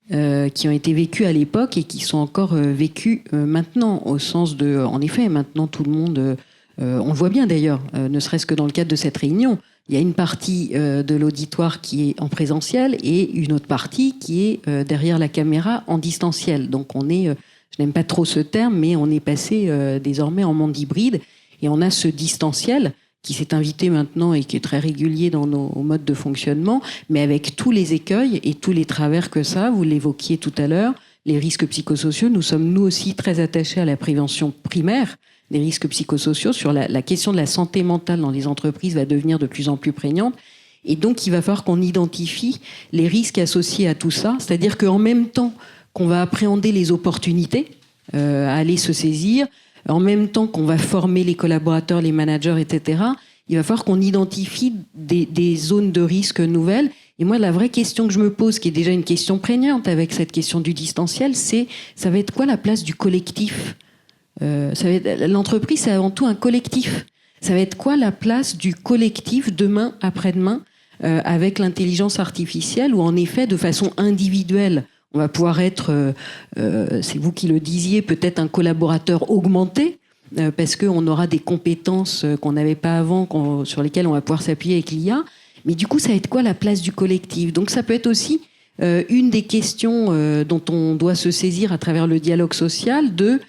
qui ont été vécus à l'époque et qui sont encore vécus maintenant, au sens de, en effet, maintenant tout le monde, on le voit bien d'ailleurs, ne serait-ce que dans le cadre de cette réunion, il y a une partie de l'auditoire qui est en présentiel et une autre partie qui est derrière la caméra en distanciel. Donc on est, je n'aime pas trop ce terme, mais on est passé désormais en monde hybride et on a ce distanciel qui s'est invité maintenant et qui est très régulier dans nos modes de fonctionnement, mais avec tous les écueils et tous les travers que ça, vous l'évoquiez tout à l'heure, les risques psychosociaux. Nous sommes nous aussi très attachés à la prévention primaire des risques psychosociaux. Sur la question de la santé mentale dans les entreprises va devenir de plus en plus prégnante. Et donc, il va falloir qu'on identifie les risques associés à tout ça. C'est-à-dire qu'en même temps qu'on va appréhender les opportunités, aller se saisir, en même temps qu'on va former les collaborateurs, les managers, etc., il va falloir qu'on identifie des zones de risque nouvelles. Et moi, la vraie question que je me pose, qui est déjà une question prégnante avec cette question du distanciel, c'est ça va être quoi la place du collectif ? L'entreprise, c'est avant tout un collectif. Ça va être quoi la place du collectif demain, après-demain, avec l'intelligence artificielle, où en effet, de façon individuelle, on va pouvoir être, c'est vous qui le disiez, peut-être un collaborateur augmenté, parce qu'on aura des compétences qu'on n'avait pas avant, sur lesquelles on va pouvoir s'appuyer avec l'IA. Mais du coup, ça va être quoi la place du collectif ? Donc ça peut être aussi une des questions dont on doit se saisir à travers le dialogue social, de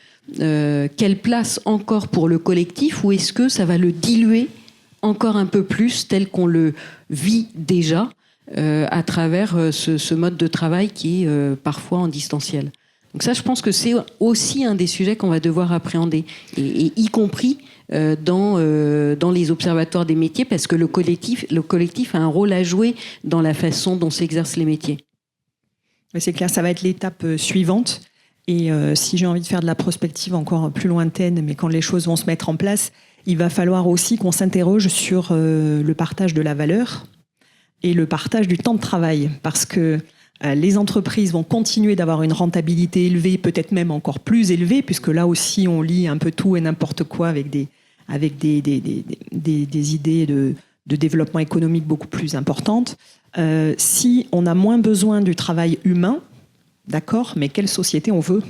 quelle place encore pour le collectif, ou est-ce que ça va le diluer encore un peu plus tel qu'on le vit déjà à travers ce mode de travail qui est parfois en distanciel. Donc ça, je pense que c'est aussi un des sujets qu'on va devoir appréhender, et y compris dans les observatoires des métiers, parce que le collectif a un rôle à jouer dans la façon dont s'exercent les métiers. C'est clair, ça va être l'étape suivante. Et si j'ai envie de faire de la prospective encore plus lointaine, mais quand les choses vont se mettre en place, il va falloir aussi qu'on s'interroge sur le partage de la valeur et le partage du temps de travail. Parce que les entreprises vont continuer d'avoir une rentabilité élevée, peut-être même encore plus élevée, puisque là aussi on lit un peu tout et n'importe quoi avec des idées de développement économique beaucoup plus importantes. Si on a moins besoin du travail humain, d'accord, mais quelle société on veut ?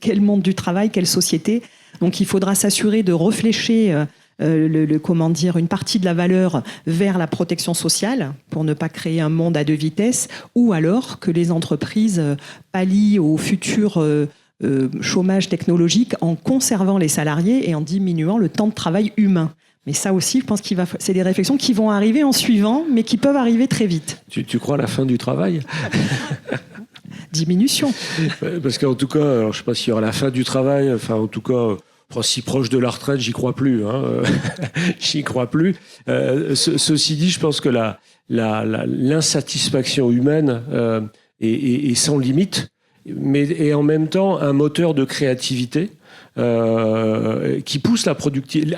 Quel monde du travail, quelle société ? Donc il faudra s'assurer de réfléchir une partie de la valeur vers la protection sociale pour ne pas créer un monde à deux vitesses, ou alors que les entreprises pallient au futur chômage technologique en conservant les salariés et en diminuant le temps de travail humain. Mais ça aussi, je pense c'est des réflexions qui vont arriver en suivant, mais qui peuvent arriver très vite. Tu crois à la fin du travail ? Diminution. Parce qu'en tout cas, alors, je ne sais pas s'il y aura la fin du travail, enfin en tout cas, si proche de la retraite, j'y crois plus. J'y crois plus. Ceci dit, je pense que l'insatisfaction humaine est sans limite, mais est en même temps un moteur de créativité qui pousse à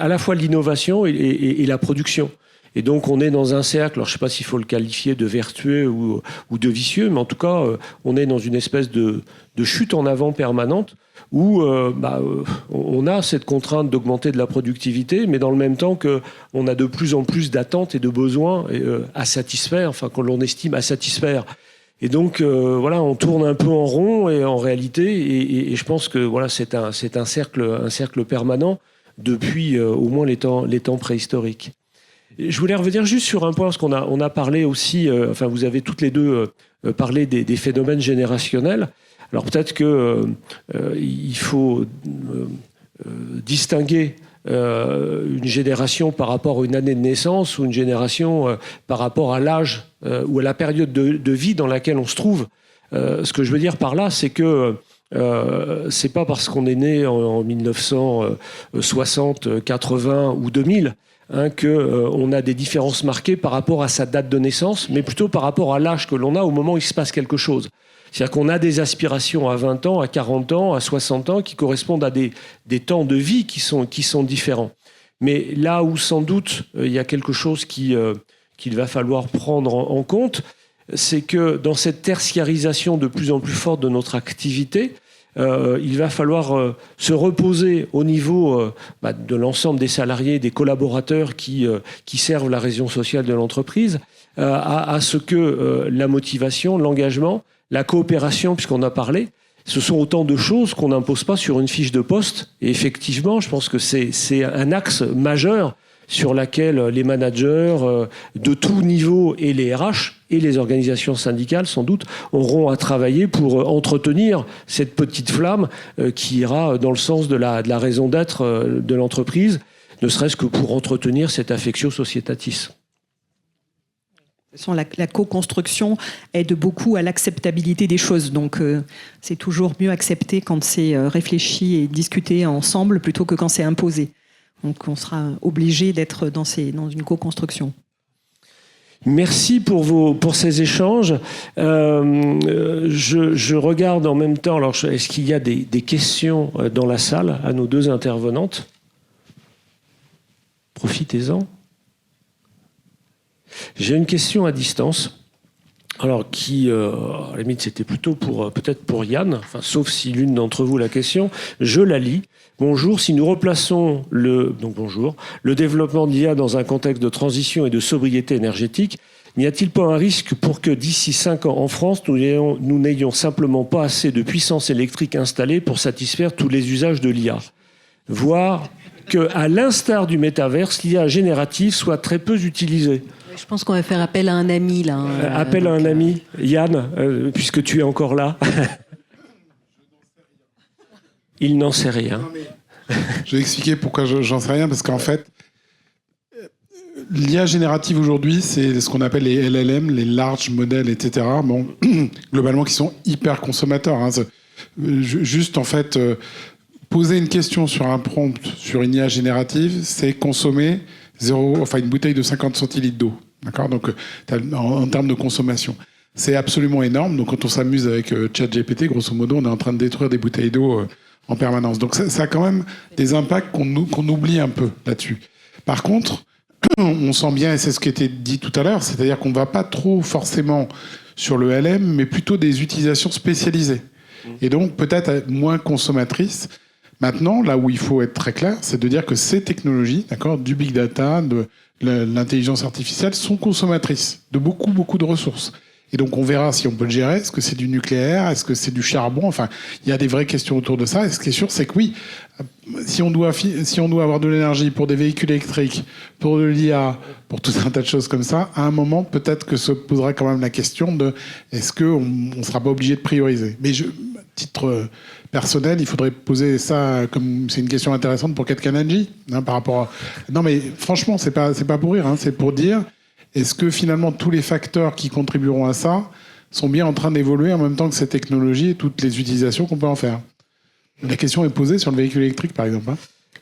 la fois l'innovation et la production. Et donc, on est dans un cercle, alors je ne sais pas s'il faut le qualifier de vertueux ou de vicieux, mais en tout cas, on est dans une espèce de chute en avant permanente où on a cette contrainte d'augmenter de la productivité, mais dans le même temps qu'on a de plus en plus d'attentes et de besoins à satisfaire, enfin, que l'on estime à satisfaire. Et donc, on tourne un peu en rond, et en réalité, et je pense que c'est un cercle permanent depuis au moins les temps préhistoriques. Je voulais revenir juste sur un point, parce qu'on a parlé aussi, vous avez toutes les deux parlé des phénomènes générationnels. Alors peut-être qu'il faut distinguer une génération par rapport à une année de naissance ou une génération par rapport à l'âge ou à la période de vie dans laquelle on se trouve. Ce que je veux dire par là, c'est que c'est pas parce qu'on est né en 1960, 80 ou 2000 qu'on a des différences marquées par rapport à sa date de naissance, mais plutôt par rapport à l'âge que l'on a au moment où il se passe quelque chose. C'est-à-dire qu'on a des aspirations à 20 ans, à 40 ans, à 60 ans qui correspondent à des temps de vie qui sont différents. Mais là où sans doute il y a quelque chose qu'il va falloir prendre en compte, c'est que dans cette tertiarisation de plus en plus forte de notre activité, il va falloir se reposer au niveau de l'ensemble des salariés, des collaborateurs qui servent la raison sociale de l'entreprise, à ce que la motivation, l'engagement, la coopération, puisqu'on a parlé, ce sont autant de choses qu'on n'impose pas sur une fiche de poste. Et effectivement, je pense que c'est un axe majeur sur laquelle les managers de tout niveau et les RH et les organisations syndicales, sans doute, auront à travailler pour entretenir cette petite flamme qui ira dans le sens de la raison d'être de l'entreprise, ne serait-ce que pour entretenir cette affectio societatis. De toute façon, la co-construction aide beaucoup à l'acceptabilité des choses. Donc, c'est toujours mieux accepté quand c'est réfléchi et discuté ensemble plutôt que quand c'est imposé. Donc, on sera obligé d'être dans une co-construction. Merci pour ces échanges. Je regarde en même temps. Alors, est-ce qu'il y a des questions dans la salle à nos deux intervenantes ? Profitez-en. J'ai une question à distance. Alors, qui, à la limite, c'était plutôt peut-être pour Yann, enfin, sauf si l'une d'entre vous la question. Je la lis. Bonjour, si nous replaçons le développement de l'IA dans un contexte de transition et de sobriété énergétique, n'y a-t-il pas un risque pour que d'ici 5 ans en France, nous n'ayons simplement pas assez de puissance électrique installée pour satisfaire tous les usages de l'IA, voire qu'à l'instar du métaverse, l'IA générative soit très peu utilisée? Je pense qu'on va faire appel à un ami, là. Appel à un ami. Yann, puisque tu es encore là. Il n'en sait rien. Je vais expliquer pourquoi j'en sais rien, parce qu'en fait, l'IA générative aujourd'hui, c'est ce qu'on appelle les LLM, les large modèles, etc. Bon, globalement, qui sont hyper consommateurs. Hein. Juste, en fait, poser une question sur un prompt, sur une IA générative, c'est consommer une bouteille de 50 centilitres d'eau. D'accord ? Donc, en termes de consommation. C'est absolument énorme. Donc, quand on s'amuse avec ChatGPT, grosso modo, on est en train de détruire des bouteilles d'eau en permanence. Donc, ça a quand même des impacts qu'on oublie un peu là-dessus. Par contre, on sent bien, et c'est ce qui était dit tout à l'heure, c'est-à-dire qu'on ne va pas trop forcément sur le LM, mais plutôt des utilisations spécialisées. Et donc, peut-être moins consommatrices. Maintenant, là où il faut être très clair, c'est de dire que ces technologies, d'accord, du big data, de l'intelligence artificielle, sont consommatrices de beaucoup, beaucoup de ressources. Et donc, on verra si on peut le gérer. Est-ce que c'est du nucléaire? Est-ce que c'est du charbon? Enfin, il y a des vraies questions autour de ça. Et ce qui est sûr, c'est que oui, si on doit avoir de l'énergie pour des véhicules électriques, pour de l'IA, pour tout un tas de choses comme ça, à un moment, peut-être que se posera quand même la question de est-ce qu'on ne sera pas obligé de prioriser? Mais à titre personnel, il faudrait poser ça comme c'est une question intéressante pour Ketkananji, par rapport à... Non, mais franchement, c'est pas pour rire, c'est pour dire est-ce que finalement tous les facteurs qui contribueront à ça sont bien en train d'évoluer en même temps que ces technologies et toutes les utilisations qu'on peut en faire? La question est posée sur le véhicule électrique, par exemple.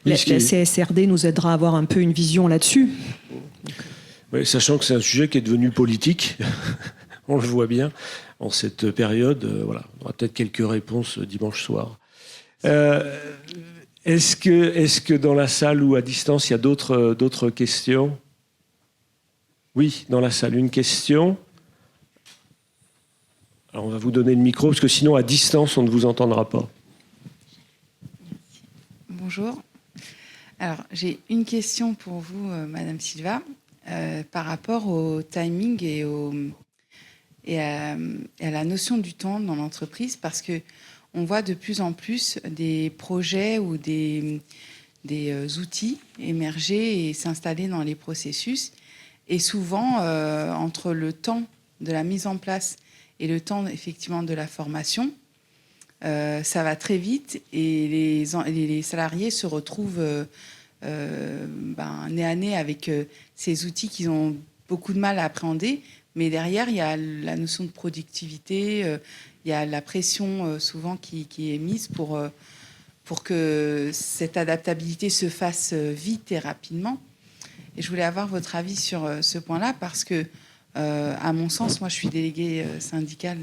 La CSRD nous aidera à avoir un peu une vision là-dessus. Oui, sachant que c'est un sujet qui est devenu politique, on le voit bien en cette période. Voilà, on aura peut-être quelques réponses dimanche soir. Est-ce que dans la salle ou à distance, il y a d'autres questions? Oui, dans la salle, une question. Alors, on va vous donner le micro, parce que sinon, à distance, on ne vous entendra pas. Bonjour. Alors, j'ai une question pour vous, Madame Silva, par rapport au timing et à la notion du temps dans l'entreprise, parce que on voit de plus en plus des projets ou des outils émerger et s'installer dans les processus. Et souvent, entre le temps de la mise en place et le temps effectivement de la formation, ça va très vite et les salariés se retrouvent nez à nez avec ces outils qu'ils ont beaucoup de mal à appréhender. Mais derrière, il y a la notion de productivité, il y a la pression souvent qui est mise pour que cette adaptabilité se fasse vite et rapidement. Et je voulais avoir votre avis sur ce point-là parce que, à mon sens, moi je suis déléguée syndicale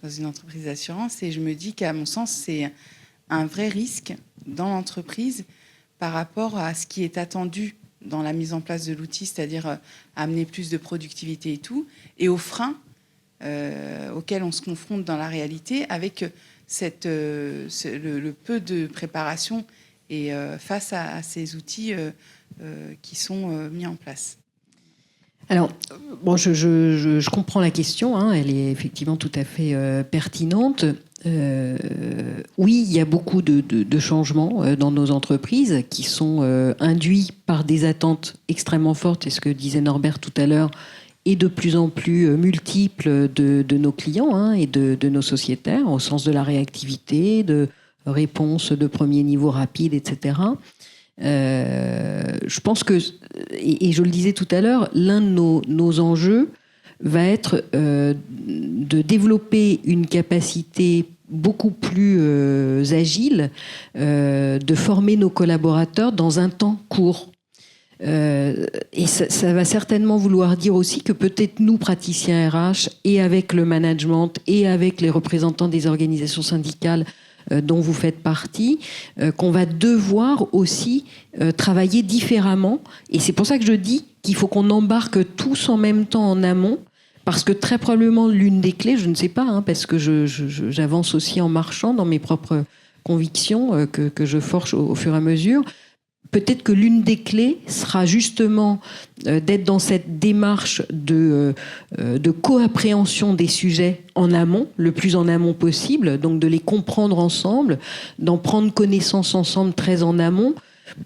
dans une entreprise d'assurance et je me dis qu'à mon sens, c'est un vrai risque dans l'entreprise par rapport à ce qui est attendu dans la mise en place de l'outil, c'est-à-dire amener plus de productivité et tout, et aux freins auxquels on se confronte dans la réalité avec le peu de préparation et face à ces outils qui sont mis en place. Alors, bon, je comprends la question, hein, elle est effectivement tout à fait pertinente. Oui, il y a beaucoup de changements dans nos entreprises qui sont induits par des attentes extrêmement fortes, et ce que disait Norbert tout à l'heure, et de plus en plus multiples de nos clients, hein, et de nos sociétaires, au sens de la réactivité, de réponses de premier niveau rapide, etc. Je pense que, et je le disais tout à l'heure, l'un de nos enjeux va être de développer une capacité beaucoup plus agile, de former nos collaborateurs dans un temps court. Et ça va certainement vouloir dire aussi que peut-être nous, praticiens RH, et avec le management, et avec les représentants des organisations syndicales dont vous faites partie, qu'on va devoir aussi travailler différemment. Et c'est pour ça que je dis qu'il faut qu'on embarque tous en même temps en amont, parce que très probablement l'une des clés, je ne sais pas, hein, parce que j'avance aussi en marchant dans mes propres convictions que je forge au fur et à mesure, peut-être que l'une des clés sera justement d'être dans cette démarche de co-appréhension des sujets en amont, le plus en amont possible, donc de les comprendre ensemble, d'en prendre connaissance ensemble très en amont,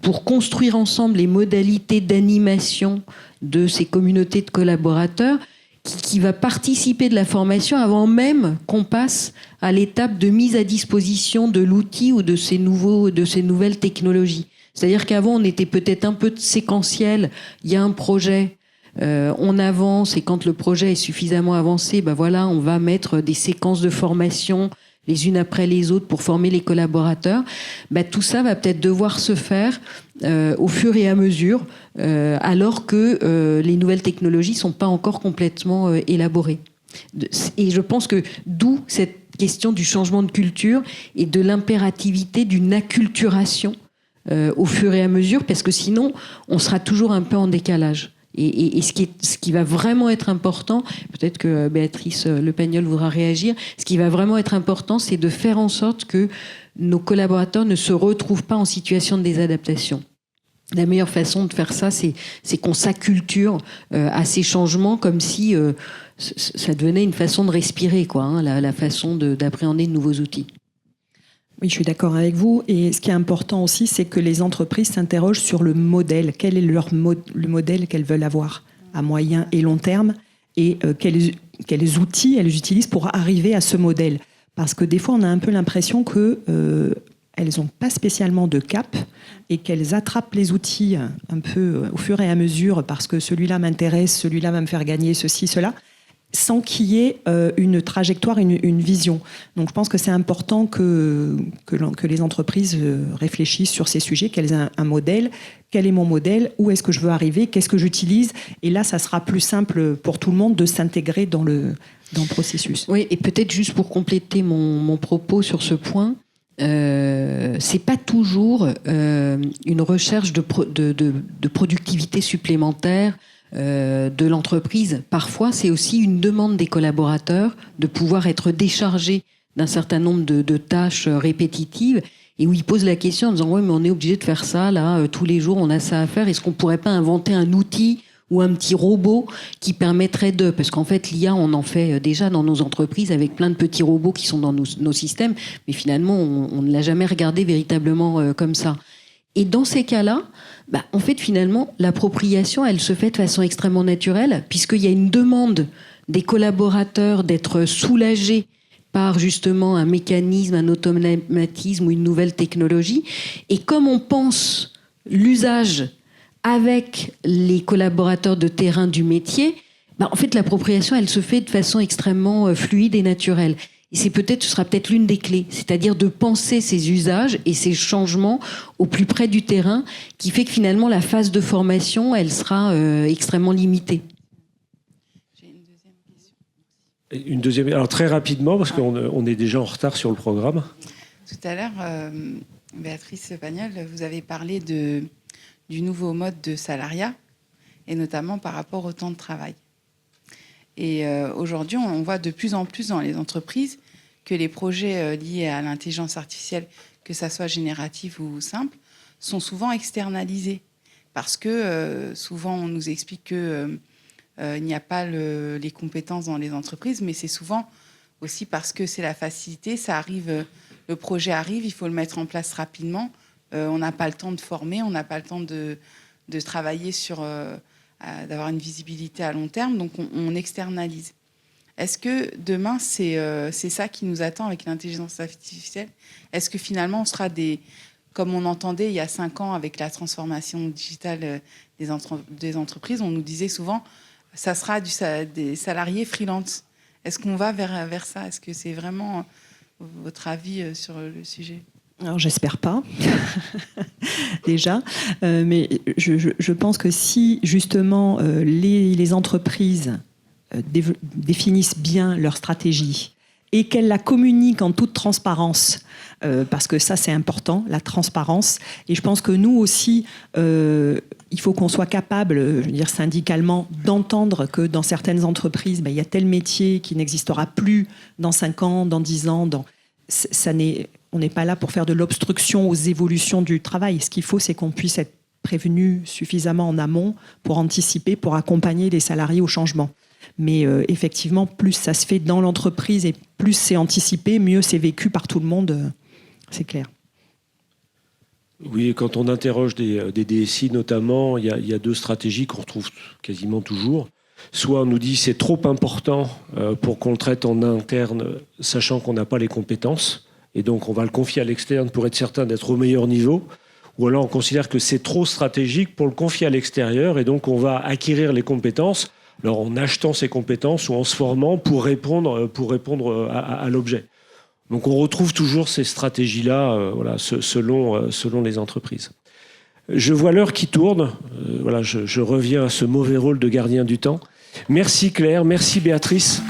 pour construire ensemble les modalités d'animation de ces communautés de collaborateurs qui va participer de la formation avant même qu'on passe à l'étape de mise à disposition de l'outil ou de ces nouvelles technologies. C'est-à-dire qu'avant, on était peut-être un peu séquentiel. Il y a un projet, on avance, et quand le projet est suffisamment avancé, ben voilà, on va mettre des séquences de formation les unes après les autres pour former les collaborateurs. Ben, tout ça va peut-être devoir se faire au fur et à mesure, alors que les nouvelles technologies sont pas encore complètement élaborées. Et je pense que d'où cette question du changement de culture et de l'impérativité d'une acculturation au fur et à mesure, parce que sinon, on sera toujours un peu en décalage. Et ce qui va vraiment être important, peut-être que Béatrice Le Pagnol voudra réagir, ce qui va vraiment être important, c'est de faire en sorte que nos collaborateurs ne se retrouvent pas en situation de désadaptation. La meilleure façon de faire ça, c'est qu'on s'acculture à ces changements, comme si ça devenait une façon de respirer, quoi, hein, la façon d'appréhender de nouveaux outils. Oui, je suis d'accord avec vous. Et ce qui est important aussi, c'est que les entreprises s'interrogent sur le modèle. Quel est le modèle qu'elles veulent avoir à moyen et long terme, et quels outils elles utilisent pour arriver à ce modèle. Parce que des fois, on a un peu l'impression qu'elles n'ont pas spécialement de cap et qu'elles attrapent les outils un peu au fur et à mesure parce que celui-là m'intéresse, celui-là va me faire gagner ceci, cela, sans qu'il y ait une trajectoire, une vision. Donc je pense que c'est important que les entreprises réfléchissent sur ces sujets, qu'elles aient un modèle, quel est mon modèle, où est-ce que je veux arriver, qu'est-ce que j'utilise, et là ça sera plus simple pour tout le monde de s'intégrer dans le processus. Oui, et peut-être juste pour compléter mon propos sur ce point, c'est pas toujours une recherche de productivité supplémentaire de l'entreprise. Parfois, c'est aussi une demande des collaborateurs de pouvoir être déchargés d'un certain nombre de tâches répétitives, et où ils posent la question en disant « Ouais, mais on est obligé de faire ça, là, tous les jours, on a ça à faire. Est-ce qu'on pourrait pas inventer un outil ou un petit robot qui permettrait de... » Parce qu'en fait, l'IA, on en fait déjà dans nos entreprises avec plein de petits robots qui sont dans nos systèmes, mais finalement, on ne l'a jamais regardé véritablement comme ça. Et dans ces cas-là, en fait, finalement, l'appropriation, elle se fait de façon extrêmement naturelle, puisqu'il y a une demande des collaborateurs d'être soulagés par justement un mécanisme, un automatisme ou une nouvelle technologie. Et comme on pense l'usage avec les collaborateurs de terrain du métier, en fait, l'appropriation, elle se fait de façon extrêmement fluide et naturelle. Et ce sera peut-être l'une des clés, c'est-à-dire de penser ces usages et ces changements au plus près du terrain, qui fait que finalement, la phase de formation, elle sera extrêmement limitée. J'ai une deuxième question. Une deuxième, alors très rapidement, parce qu'on est déjà en retard sur le programme. Tout à l'heure, Béatrice Pagnol, vous avez parlé du nouveau mode de salariat, et notamment par rapport au temps de travail. Et aujourd'hui, on voit de plus en plus dans les entreprises que les projets liés à l'intelligence artificielle, que ça soit génératif ou simple, sont souvent externalisés. Parce que souvent, on nous explique qu'il n'y a pas les compétences dans les entreprises, mais c'est souvent aussi parce que c'est la facilité. Ça arrive, le projet arrive, il faut le mettre en place rapidement. On n'a pas le temps de former, on n'a pas le temps de travailler sur... d'avoir une visibilité à long terme, donc on externalise. Est-ce que demain, c'est ça qui nous attend avec l'intelligence artificielle? Est-ce que finalement, on sera comme on entendait il y a 5 ans avec la transformation digitale des entreprises, on nous disait souvent, ça sera des salariés freelance. Est-ce qu'on va vers ça? Est-ce que c'est vraiment votre avis sur le sujet? Alors, j'espère pas, déjà. Mais je pense que si, justement, les entreprises définissent bien leur stratégie et qu'elles la communiquent en toute transparence, parce que ça, c'est important, la transparence. Et je pense que nous aussi, il faut qu'on soit capable, je veux dire syndicalement, d'entendre que dans certaines entreprises, il y a tel métier qui n'existera plus dans 5 ans, dans 10 ans. On n'est pas là pour faire de l'obstruction aux évolutions du travail. Ce qu'il faut, c'est qu'on puisse être prévenu suffisamment en amont pour anticiper, pour accompagner les salariés au changement. Mais effectivement, plus ça se fait dans l'entreprise et plus c'est anticipé, mieux c'est vécu par tout le monde, c'est clair. Oui, quand on interroge des DSI notamment, il y a 2 stratégies qu'on retrouve quasiment toujours. Soit on nous dit c'est trop important pour qu'on le traite en interne, sachant qu'on n'a pas les compétences, et donc on va le confier à l'externe pour être certain d'être au meilleur niveau. Ou alors on considère que c'est trop stratégique pour le confier à l'extérieur, et donc on va acquérir les compétences, alors en achetant ces compétences ou en se formant pour répondre à l'objet. Donc on retrouve toujours ces stratégies-là selon les entreprises. Je vois l'heure qui tourne. Je reviens à ce mauvais rôle de gardien du temps. Merci Claire, merci Béatrice.